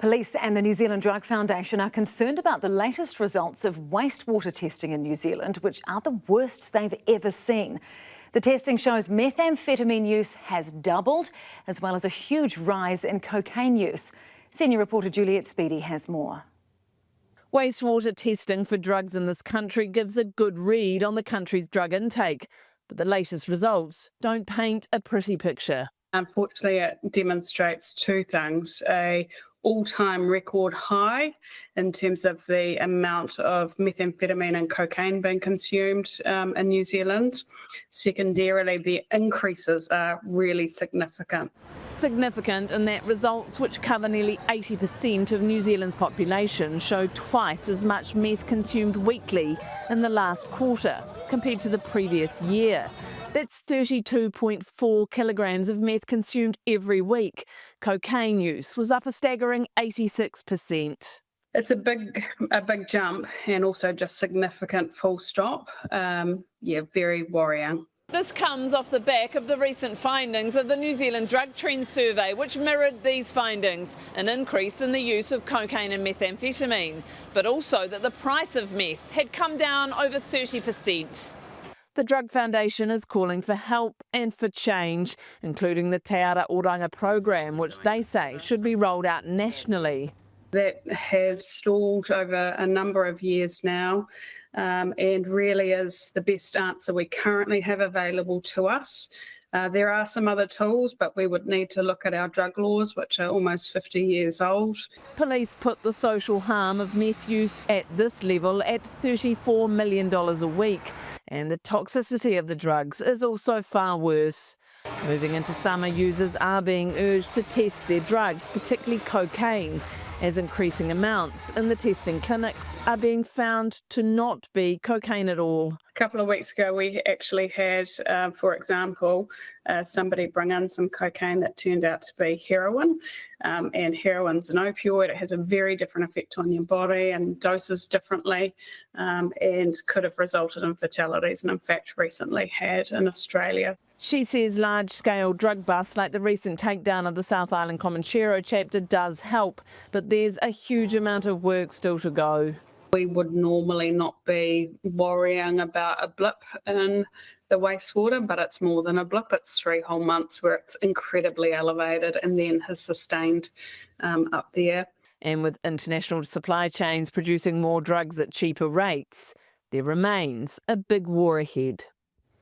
Police and the New Zealand Drug Foundation are concerned about the latest results of wastewater testing in New Zealand, which are the worst they've ever seen. The testing shows methamphetamine use has doubled, as well as a huge rise in cocaine use. Senior reporter Juliet Speedy has more. Wastewater testing for drugs in this country gives a good read on the country's drug intake, but the latest results don't paint a pretty picture. Unfortunately, it demonstrates two things: a all-time record high in terms of the amount of methamphetamine and cocaine being consumed in New Zealand. Secondarily, the increases are really significant. Significant in that results, which cover nearly 80% of New Zealand's population, show twice as much meth consumed weekly in the last quarter compared to the previous year. That's 32.4 kilograms of meth consumed every week. Cocaine use was up a staggering 86%. It's a big jump, and also just significant full stop. Very worrying. This comes off the back of the recent findings of the New Zealand Drug Trends Survey, which mirrored these findings: an increase in the use of cocaine and methamphetamine, but also that the price of meth had come down over 30%. The Drug Foundation is calling for help and for change, including the Te Ara Oranga program, which they say should be rolled out nationally. That has stalled over a number of years now, and really is the best answer we currently have available to us. There are some other tools, but we would need to look at our drug laws, which are almost 50 years old. Police put the social harm of meth use at this level at $34 million a week, and the toxicity of the drugs is also far worse. Moving into summer, users are being urged to test their drugs, particularly cocaine, as increasing amounts in the testing clinics are being found to not be cocaine at all. A couple of weeks ago, we actually had, for example, somebody bring in some cocaine that turned out to be heroin. And heroin's an opioid. It has a very different effect on your body and doses differently, and could have resulted in fatalities, and in fact recently had in Australia. She says large-scale drug busts like the recent takedown of the South Island Comanchero chapter does help, but there's a huge amount of work still to go. We would normally not be worrying about a blip in the wastewater, but it's more than a blip. It's 3 whole months where it's incredibly elevated and then has sustained up there. And with international supply chains producing more drugs at cheaper rates, there remains a big war ahead.